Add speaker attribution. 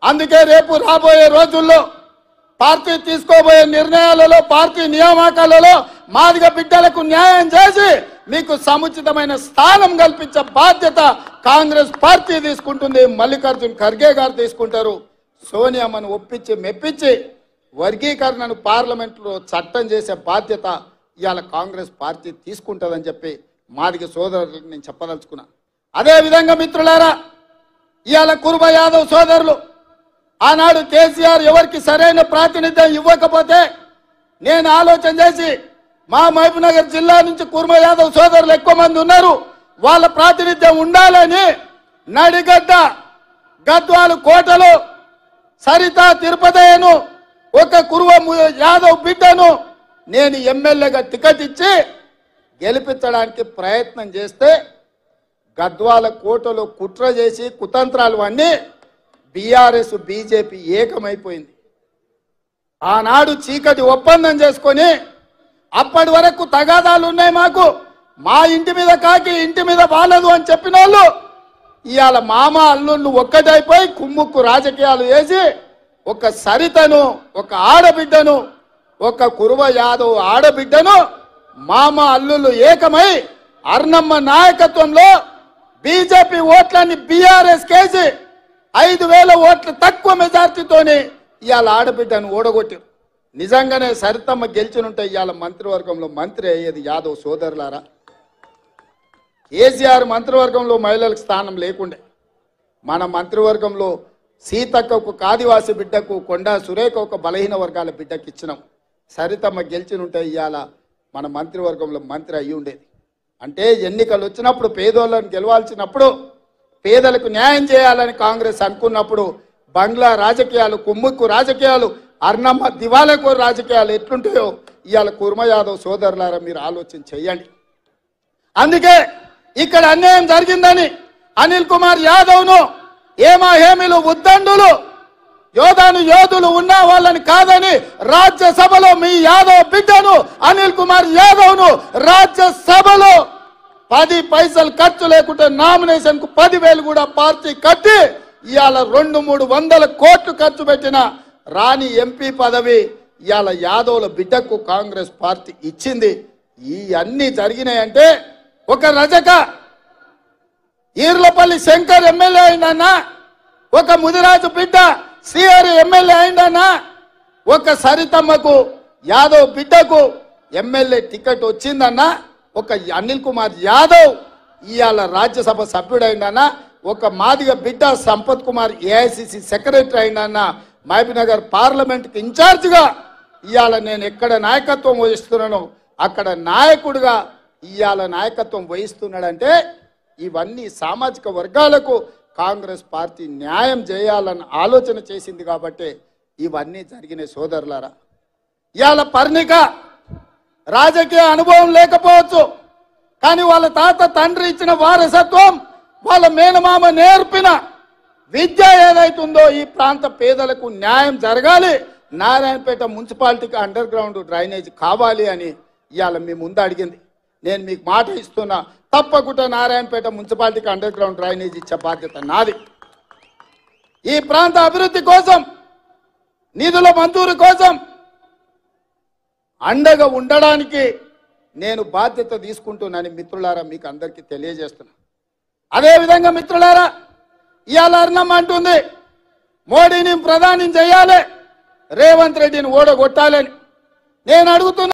Speaker 1: అందుకే రేపు రాబోయే రోజుల్లో పార్టీ తీసుకోబోయే నిర్ణయాలలో పార్టీ నియామకాలలో మాదిగ బిడ్డలకు న్యాయం చేసి మీకు సముచితమైన స్థానం కల్పించే బాధ్యత కాంగ్రెస్ పార్టీ తీసుకుంటుంది. మల్లికార్జున్ ఖర్గే గారు తీసుకుంటారు. సోనియామ్మను ఒప్పించి మెప్పించి వర్గీకరణను పార్లమెంట్లో చట్టం చేసే బాధ్యత ఇవాళ కాంగ్రెస్ పార్టీ తీసుకుంటుందని చెప్పి మాదిగ సోదరులకు నేను చెప్పదలుచుకున్నా. అదేవిధంగా మిత్రులారా, ఇవాళ కురుబ యాదవ్ సోదరులు ఆనాడు కేసీఆర్ ఎవరికి సరైన ప్రాతినిధ్యం ఇవ్వకపోతే నేను ఆలోచన చేసి మా మహబూబ్నగర్ జిల్లా నుంచి కురుబ యాదవ్ సోదరులు ఎక్కువ మంది ఉన్నారు, వాళ్ళ ప్రాతినిధ్యం ఉండాలని నడిగడ్డ గద్వాలు కోటలో సరిత తిరుపతయ్యను ఒక కురువ యాదవ్ బిడ్డను నేను ఎమ్మెల్యేగా టికెట్ ఇచ్చి గెలిపించడానికి ప్రయత్నం చేస్తే గద్వాల కోటలో కుట్ర చేసి కుతంత్రాలు అన్నీ బీఆర్ఎస్ బీజేపీ ఏకమైపోయింది. ఆనాడు చీకటి ఒప్పందం చేసుకొని అప్పటి వరకు తగాదాలు ఉన్నాయి మాకు, మా ఇంటి మీద కాకి ఇంటి మీద బాలదు అని చెప్పిన వాళ్ళు ఇవాళ మామ అల్లుళ్ళు ఒక్కటైపోయి కుమ్ముక్కు రాజకీయాలు వేసి ఒక సరితను ఒక ఆడబిడ్డను ఒక కురువ యాదవ్ ఆడబిడ్డను మామ అల్లుళ్ళు ఏకమై అర్నమ్మ నాయకత్వంలో బీజేపీ ఓట్లని బీఆర్ఎస్ కేసి 5,000 ఓట్లు తక్కువ మెజార్టీతోనే ఇవాళ ఆడబిడ్డను ఓడగొట్టారు. నిజంగానే సరితమ్మ గెలిచినుంటే ఇవాళ మంత్రివర్గంలో మంత్రి అయ్యేది యాదవ్ సోదరులారా. కేసీఆర్ మంత్రివర్గంలో మహిళలకు స్థానం లేకుండే మన మంత్రివర్గంలో సీతక్కకు ఆదివాసి బిడ్డకు కొండా సురేఖ ఒక బలహీన వర్గాల బిడ్డకి ఇచ్చినాం. సరితమ్మ గెలిచినుంటే ఇవాళ మన మంత్రివర్గంలో మంత్రి అయ్యి ఉండేది. అంటే ఎన్నికలు వచ్చినప్పుడు పేదోళ్ళని గెలవాల్సినప్పుడు పేదలకు న్యాయం చేయాలని కాంగ్రెస్ అనుకున్నప్పుడు బంగ్లా రాజకీయాలు కుమ్ముక్కు రాజకీయాలు అర్నమ్మ దివాళాకోరు రాజకీయాలు ఎట్లుంటాయో ఇవాళ కుర్మ యాదవ్ సోదరులారా మీరు ఆలోచన చెయ్యండి. అందుకే ఇక్కడ అన్యాయం జరిగిందని అనిల్ కుమార్ యాదవ్ను ఏమాహేమిలు ఉద్దండులు యోధులు ఉన్న వాళ్ళని కాదని రాజ్యసభలో మీ యాదవ్ బిడ్డను అనిల్ కుమార్ యాదవ్ను రాజ్యసభలో 10 పైసలు ఖర్చు లేకుంటే నామినేషన్ కు 10,000 కూడా పార్టీ కట్టి ఇవాళ 200-300 కోట్లు ఖర్చు పెట్టిన రాని ఎంపీ పదవి ఇవాళ యాదవ్ల బిడ్డకు కాంగ్రెస్ పార్టీ ఇచ్చింది. ఈ అన్ని జరిగినాయంటే ఒక రజక ఈర్లపల్లి శంకర్ ఎమ్మెల్యే అయిందన్నా, ఒక ముదిరాజు బిడ్డ శ్రీహరి ఎమ్మెల్యే అయిందన్నా, ఒక సరితమ్మకు యాదవ్ బిడ్డకు ఎమ్మెల్యే టికెట్ వచ్చిందన్నా, ఒక అనిల్ కుమార్ యాదవ్ ఇవాళ రాజ్యసభ సభ్యుడైందన్నా, ఒక మాదిగ బిడ్డ సంపత్ కుమార్ ఏఐసిసి సెక్రటరీ అయిందన్నా, మహబూబ్నగర్ పార్లమెంట్కి ఇన్ఛార్జిగా ఇవాళ నేను ఎక్కడ నాయకత్వం వహిస్తున్నానో అక్కడ నాయకుడిగా ఇవాళ నాయకత్వం వహిస్తున్నాడంటే ఇవన్నీ సామాజిక వర్గాలకు కాంగ్రెస్ పార్టీ న్యాయం చేయాలని ఆలోచన చేసింది కాబట్టి ఇవన్నీ జరిగిన సోదరులారా. ఇవాళ పర్ణిక రాజకీయ అనుభవం లేకపోవచ్చు, కానీ వాళ్ళ తాత తండ్రి ఇచ్చిన వారసత్వం వాళ్ళ మేనమామ నేర్పిన విద్య ఏదైతుందో ఈ ప్రాంత పేదలకు న్యాయం జరగాలి, నారాయణపేట మున్సిపాలిటీకి అండర్ గ్రౌండ్ డ్రైనేజ్ కావాలి అని ఇవాళ మీ ముందు అడిగింది. నేను మీకు మాట ఇస్తున్నా, తప్పకుండా నారాయణపేట మున్సిపాలిటీకి అండర్ గ్రౌండ్ డ్రైనేజ్ ఇచ్చే బాధ్యత నాది. ఈ ప్రాంత అభివృద్ధి కోసం నిధుల మంజూరు కోసం అండగా ఉండడానికి నేను బాధ్యత తీసుకుంటున్నాను మిత్రులారా, మీకు అందరికీ తెలియజేస్తున్నా. అదేవిధంగా మిత్రులారా, ఇవాళ అర్ణమ్మ అంటుంది మోడీని ప్రధాని చేయాలి, రేవంత్ రెడ్డిని ఓడగొట్టాలని. నేను అడుగుతున్నా